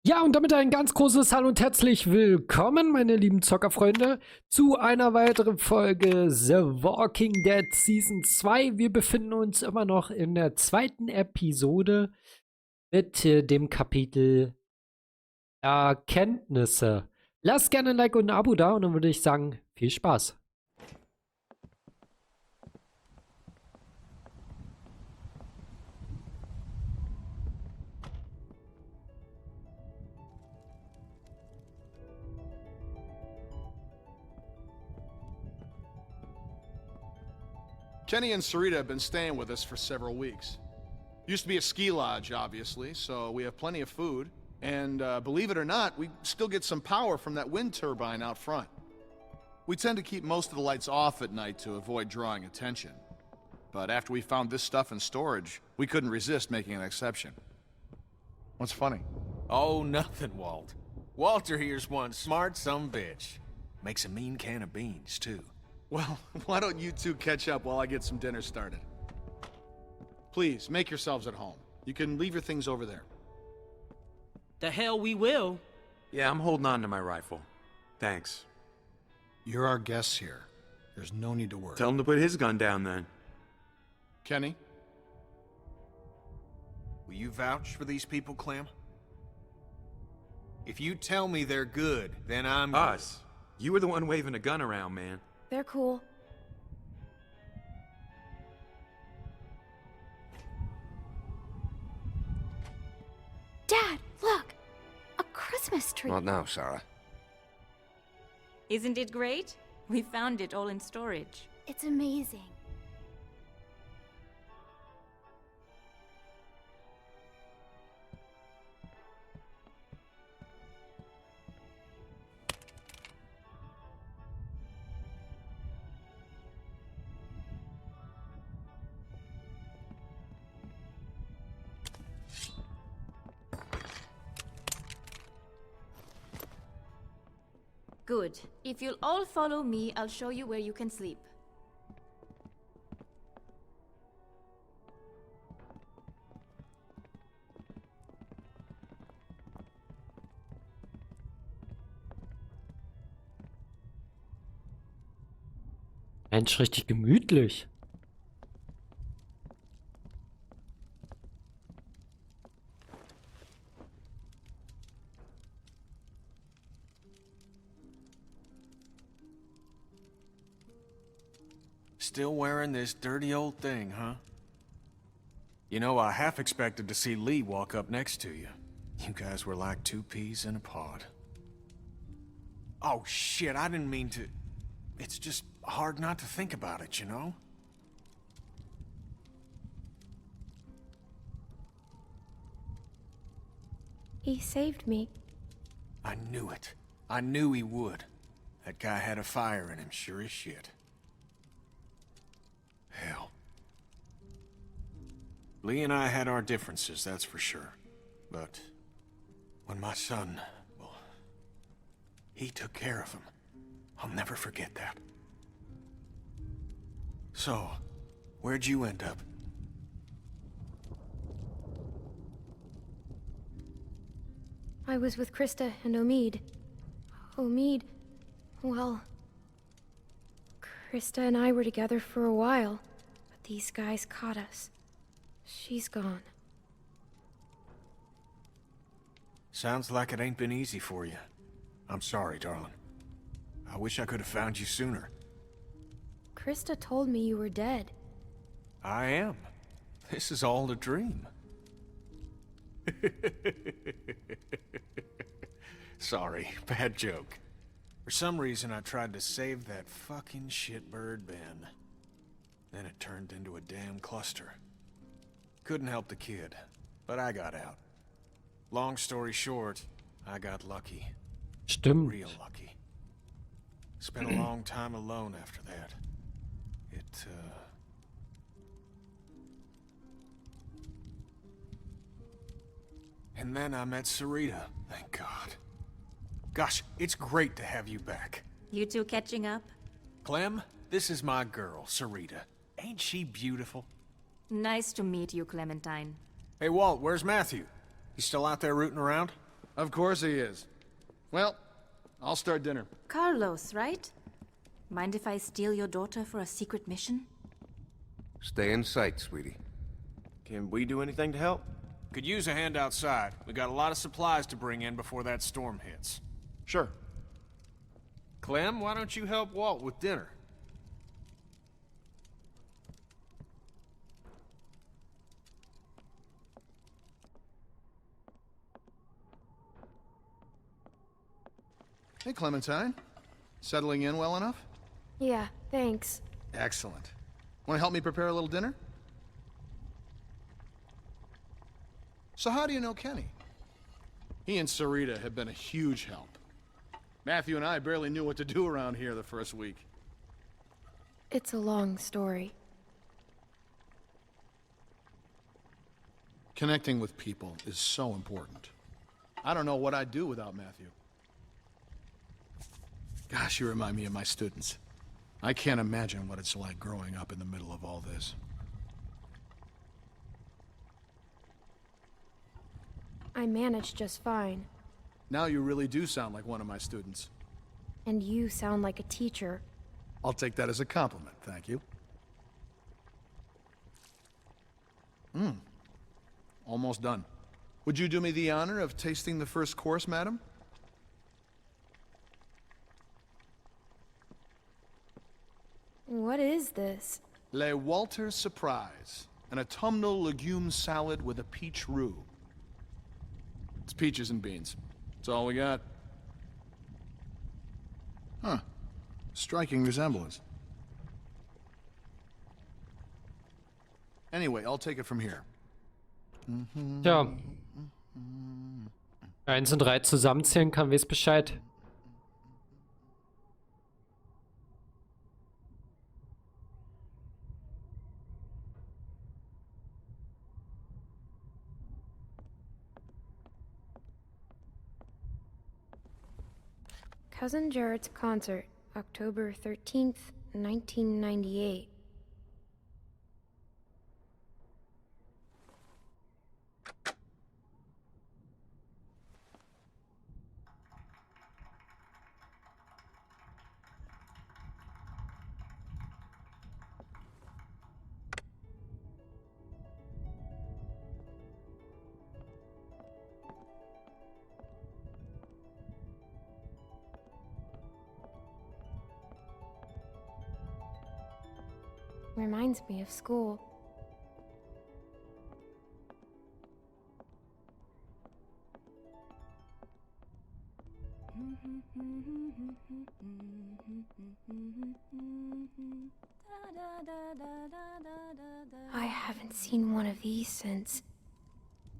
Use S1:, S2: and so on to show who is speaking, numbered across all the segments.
S1: Ja, und damit ein ganz großes Hallo und herzlich willkommen, meine lieben Zockerfreunde, zu einer weiteren Folge The Walking Dead Season 2. Wir befinden uns immer noch in der zweiten Episode mit dem Kapitel Erkenntnisse. Lasst gerne ein Like und ein Abo da und dann würde ich sagen, viel Spaß.
S2: Kenny and Sarita have been staying with us for several weeks. Used to be a ski lodge, obviously, so we have plenty of food. And believe it or not, we still get some power from that wind turbine out front. We tend to keep most of the lights off at night to avoid drawing attention. But after we found this stuff in storage, we couldn't resist making an exception. What's funny?
S3: Oh, nothing, Walt. Walter here's one smart sumbitch. Makes a mean can of beans, too.
S2: Well, why don't you two catch up while I get some dinner started? Please, make yourselves at home. You can leave your things over there.
S4: The hell we will.
S5: Yeah, I'm holding on to my rifle. Thanks.
S2: You're our guests here. There's no need to worry.
S5: Tell him to put his gun down then.
S2: Kenny?
S3: Will you vouch for these people, Clem? If you tell me they're good, then I'm...
S5: Us. You were the one waving a gun around, man.
S6: They're cool. Dad, look! A Christmas tree!
S7: Not now, Sarah.
S8: Isn't it great? We found it all in storage.
S6: It's amazing.
S8: Good. If you'll all follow me, I'll show you where you can sleep.
S1: Mensch, richtig gemütlich.
S3: Still wearing this dirty old thing, huh? You know, I half expected to see Lee walk up next to you. You guys were like two peas in a pod. Oh, shit, I didn't mean to... It's just hard not to think about it, you know?
S6: He saved me.
S3: I knew it. I knew he would. That guy had a fire in him, sure as shit. Hell. Lee and I had our differences, that's for sure. But when my son, well, he took care of him. I'll never forget that. So, where'd you end up?
S6: I was with Krista and Omid. Omid, well... Krista and I were together for a while, but these guys caught us. She's gone.
S3: Sounds like it ain't been easy for you. I'm sorry, darling. I wish I could have found you sooner.
S6: Krista told me you were dead.
S3: I am. This is all a dream. Sorry, bad joke. For some reason, I tried to save that fucking shitbird Ben. Then it turned into a damn cluster. Couldn't help the kid, but I got out. Long story short, I got lucky.
S1: Stimmt.
S3: Real lucky. Spent a long time alone after that. And then I met Sarita, thank God. Gosh, it's great to have you back.
S8: You two catching up?
S3: Clem, this is my girl, Sarita. Ain't she beautiful?
S8: Nice to meet you, Clementine.
S3: Hey, Walt, where's Matthew? He's still out there rooting around?
S2: Of course he is. Well, I'll start dinner.
S8: Carlos, right? Mind if I steal your daughter for a secret mission?
S7: Stay in sight, sweetie.
S9: Can we do anything to help?
S3: Could use a hand outside. We got a lot of supplies to bring in before that storm hits.
S2: Sure.
S3: Clem, why don't you help Walt with dinner?
S2: Hey, Clementine. Settling in well enough?
S6: Yeah, thanks.
S2: Excellent. Want to help me prepare a little dinner? So how do you know Kenny? He and Sarita have been a huge help. Matthew and I barely knew what to do around here the first week.
S6: It's a long story.
S2: Connecting with people is so important. I don't know what I'd do without Matthew. Gosh, you remind me of my students. I can't imagine what it's like growing up in the middle of all this.
S6: I managed just fine.
S2: Now you really do sound like one of my students.
S6: And you sound like a teacher.
S2: I'll take that as a compliment, thank you. Almost done. Would you do me the honor of tasting the first course, madam?
S6: What is this?
S2: Le Walter Surprise, an autumnal legume salad with a peach roux. It's peaches and beans. That's all we got. Huh. Striking resemblance. Anyway, I'll take it from here.
S1: Tja. 1 und 3 zusammenzählen kann, weiß Bescheid.
S6: Cousin Jared's concert, October 13th, 1998. Reminds me of school. I haven't seen one of these since.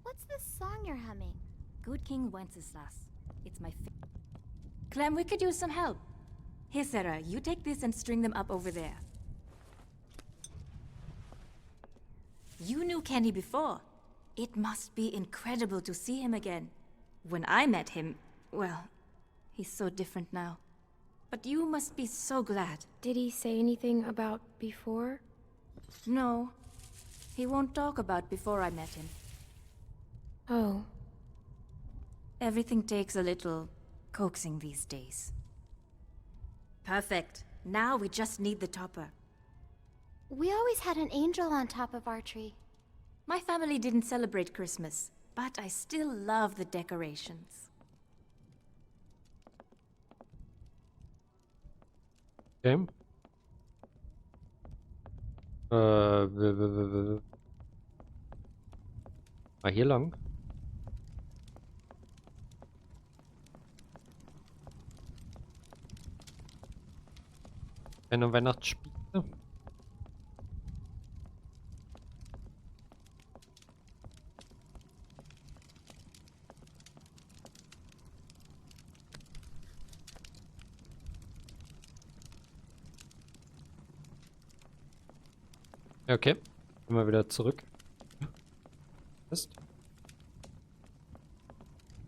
S8: What's this song you're humming? Good King Wenceslas. It's my favorite. Clem, we could use some help. Here, Sarah, you take this and string them up over there. You knew Kenny before. It must be incredible to see him again. When I met him, well, he's so different now. But you must be so glad.
S6: Did he say anything about before?
S8: No. He won't talk about before I met him.
S6: Oh.
S8: Everything takes a little coaxing these days. Perfect. Now we just need the topper.
S10: We always had an angel on top of our tree.
S8: My family didn't celebrate Christmas, but I still love the decorations.
S1: Okay. Mal hier lang. Eine Weihnachtsspiele. Okay, gehen wir wieder zurück. Ist.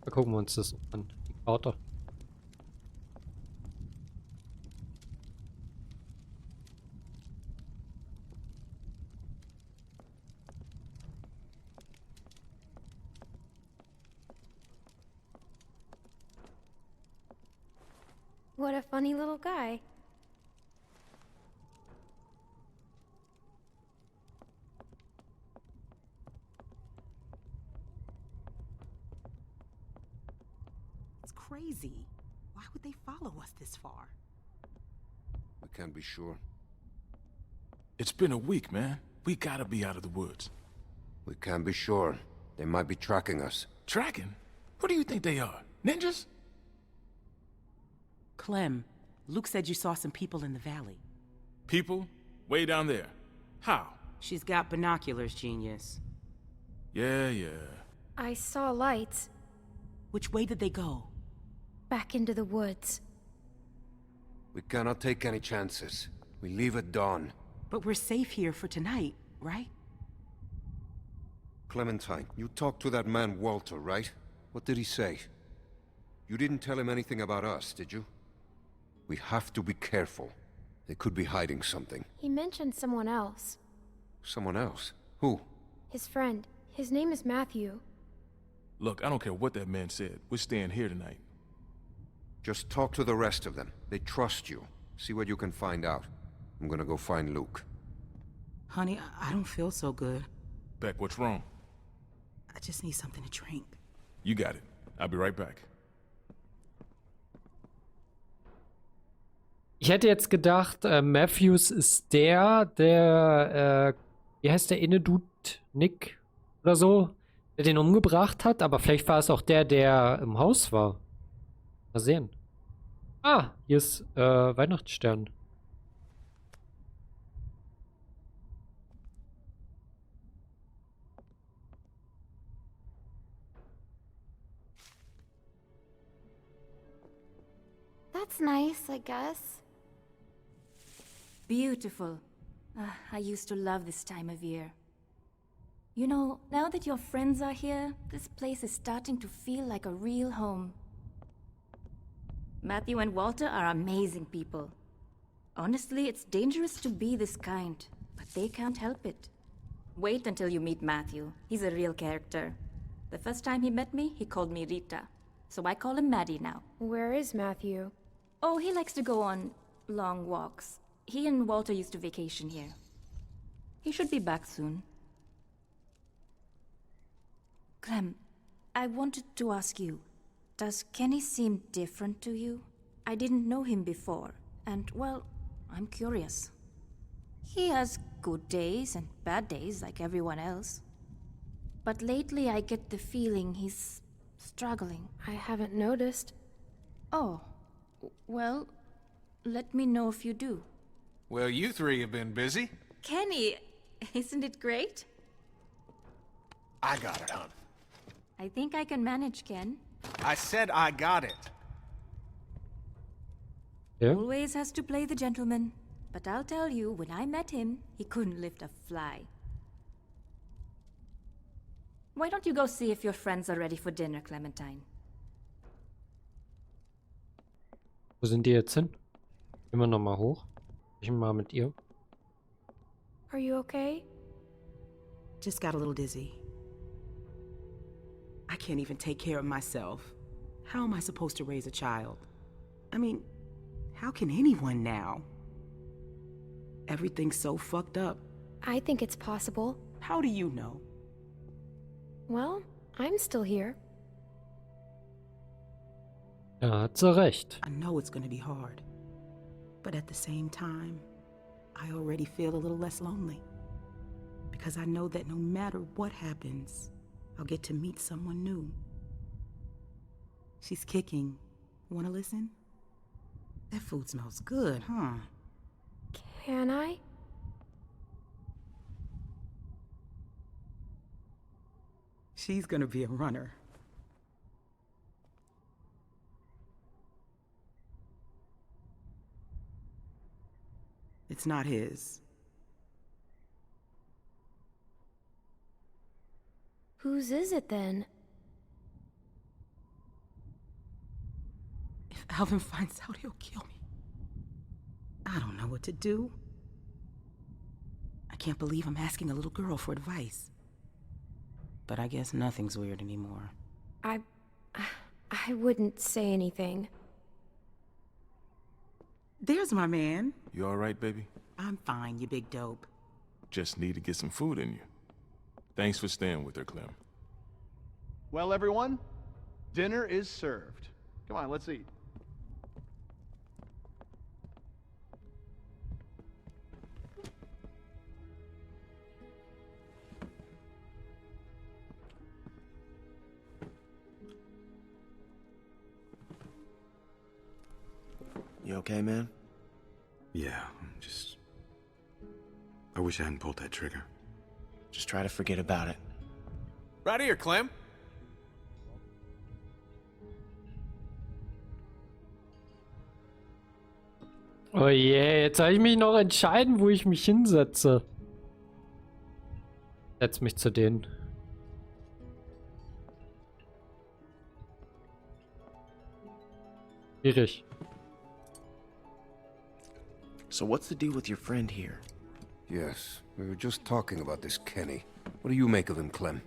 S1: Da gucken wir uns das an. Die Karte.
S6: What a funny little guy.
S11: It's crazy. Why would they follow us this far?
S7: We can't be sure.
S12: It's been a week, man. We gotta be out of the woods.
S7: We can't be sure. They might be tracking us.
S12: Tracking? Who do you think they are? Ninjas?
S11: Clem, Luke said you saw some people in the valley.
S12: People? Way down there. How?
S11: She's got binoculars, genius.
S12: Yeah.
S6: I saw lights
S11: Which way did they go?
S6: back into the woods.
S7: We cannot take any chances. We leave at dawn.
S11: But we're safe here for tonight, right?
S7: Clementine, you talked to that man Walter, right? What did he say? You didn't tell him anything about us, did you? We have to be careful. They could be hiding something.
S6: He mentioned someone else.
S7: Someone else? Who?
S6: His friend. His name is Matthew.
S12: Look, I don't care what that man said. We're staying here tonight.
S7: Just talk to the rest of them. They trust you. See what you can find out. I'm gonna go find Luke.
S11: Honey, I don't feel so good.
S12: Beck, what's wrong?
S11: I just need something to drink.
S12: You got it. I'll be right back.
S1: Ich hätte jetzt gedacht, Matthews ist der, wie heißt der Inne-Dude? Nick oder so, der den umgebracht hat, aber vielleicht war es auch der im Haus war. Mal sehen. Ah, hier ist Weihnachtsstern.
S10: That's nice, I guess.
S8: Beautiful. I used to love this time of year. You know, now that your friends are here, this place is starting to feel like a real home. Matthew and Walter are amazing people. Honestly, it's dangerous to be this kind, but they can't help it. Wait until you meet Matthew. He's a real character. The first time he met me, he called me Rita. So I call him Maddie now.
S6: Where is Matthew?
S8: Oh, he likes to go on long walks. He and Walter used to vacation here. He should be back soon. Clem, I wanted to ask you, does Kenny seem different to you? I didn't know him before, and, well, I'm curious. He has good days and bad days like everyone else. But lately I get the feeling he's struggling.
S6: I haven't noticed.
S8: Oh, well, let me know if you do.
S3: Well, you three have been busy.
S8: Kenny, isn't it great?
S3: I got it, hon.
S8: I think I can manage, Ken.
S3: I said I got it.
S1: Ja.
S8: Always has to play the gentleman. But I'll tell you, when I met him, he couldn't lift a fly. Why don't you go see if your friends are ready for dinner, Clementine?
S1: Wo sind die jetzt hin? Gehen wir nochmal hoch. Ich mal mit ihr.
S6: Are you okay?
S11: Just got a little dizzy. I can't even take care of myself. How am I supposed to raise a child? I mean, how can anyone now? Everything's so fucked up.
S6: I think it's possible.
S11: How do you know?
S6: Well, I'm still here.
S1: Ja, hat sie recht.
S11: I know it's gonna be hard. But at the same time, I already feel a little less lonely. Because I know that no matter what happens, I'll get to meet someone new. She's kicking. Wanna listen? That food smells good, huh?
S6: Can I?
S11: She's gonna be a runner. It's not his.
S6: Whose is it then?
S11: If Alvin finds out, he'll kill me. I don't know what to do. I can't believe I'm asking a little girl for advice. But I guess nothing's weird anymore.
S6: I wouldn't say anything.
S11: There's my man.
S12: You all right, baby?
S11: I'm fine, you big dope.
S12: Just need to get some food in you. Thanks for staying with her, Clem.
S2: Well, everyone, dinner is served. Come on, let's eat.
S9: You okay, man?
S5: Yeah, I wish I hadn't pulled that trigger.
S9: Just try to forget about it.
S3: Right here, Clem.
S1: Oh je, jetzt soll ich mich noch entscheiden, wo ich mich hinsetze. Setz mich zu denen. Schwierig.
S9: So what's the deal with your friend here?
S7: Yes, we were just talking about this Kenny. What do you make of him, Clem?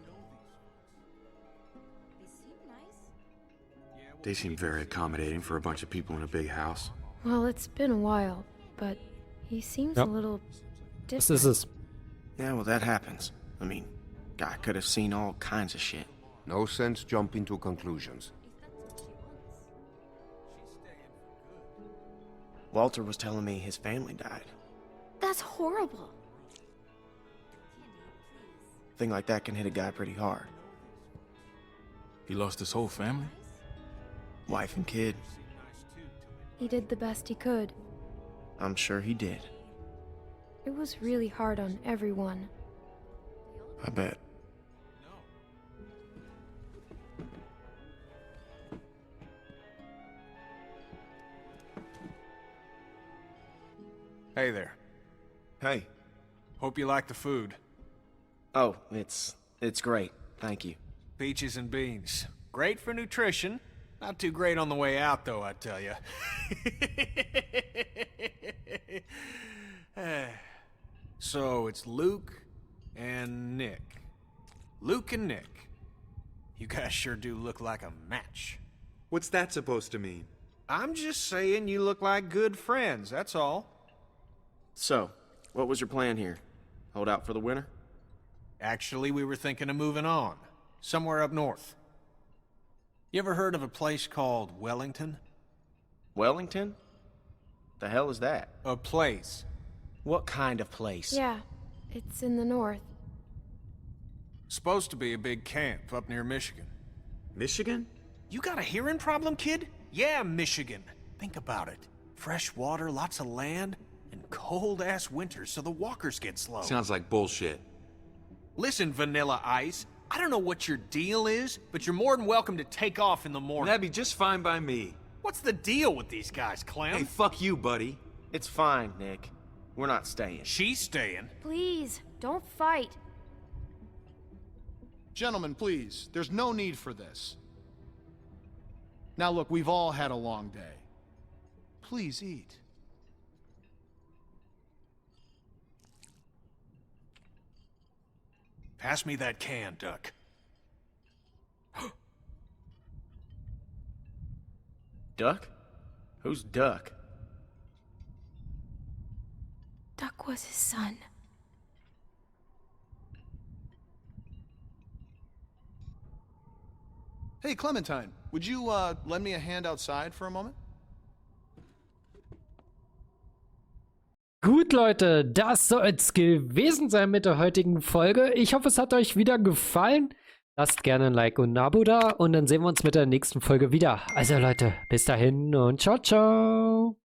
S5: They seem very accommodating for a bunch of people in a big house.
S6: Well, it's been a while, but he seems a little
S1: Was
S6: different.
S1: ist es?
S9: Yeah, well, that happens. I mean, guy could have seen all kinds of shit.
S7: No sense jumping to conclusions.
S9: Walter was telling me his family died.
S10: That's horrible.
S9: A thing like that can hit a guy pretty hard.
S12: He lost his whole family?
S9: Wife and kid.
S6: He did the best he could.
S9: I'm sure he did.
S6: It was really hard on everyone.
S9: I bet.
S3: Hey there.
S9: Hey.
S3: Hope you like the food.
S9: Oh, it's great. Thank you.
S3: Peaches and beans. Great for nutrition. Not too great on the way out, though, I tell you. So, it's Luke and Nick. Luke and Nick. You guys sure do look like a match.
S5: What's that supposed to mean?
S3: I'm just saying you look like good friends, that's all.
S9: So, what was your plan here? Hold out for the winter?
S3: Actually, we were thinking of moving on. Somewhere up north. You ever heard of a place called Wellington?
S9: Wellington? The hell is that?
S3: A place.
S9: What kind of place?
S6: Yeah, it's in the north.
S3: Supposed to be a big camp up near Michigan.
S5: Michigan?
S3: You got a hearing problem, kid? Yeah, Michigan. Think about it. Fresh water, lots of land, and cold-ass winters so the walkers get slow.
S5: Sounds like bullshit.
S3: Listen, Vanilla Ice, I don't know what your deal is, but you're more than welcome to take off in the morning.
S5: That'd be just fine by me.
S3: What's the deal with these guys, Clem?
S5: Hey, fuck you, buddy.
S9: It's fine, Nick. We're not staying.
S3: She's staying.
S6: Please, don't fight.
S2: Gentlemen, please, there's no need for this. Now look, we've all had a long day. Please eat.
S3: Pass me that can, Duck.
S9: Duck? Who's Duck?
S6: Duck was his son.
S2: Hey, Clementine, would you lend me a hand outside for a moment?
S1: Gut, Leute, das soll's gewesen sein mit der heutigen Folge. Ich hoffe, es hat euch wieder gefallen. Lasst gerne ein Like und ein Abo da und dann sehen wir uns mit der nächsten Folge wieder. Also Leute, bis dahin und ciao, ciao.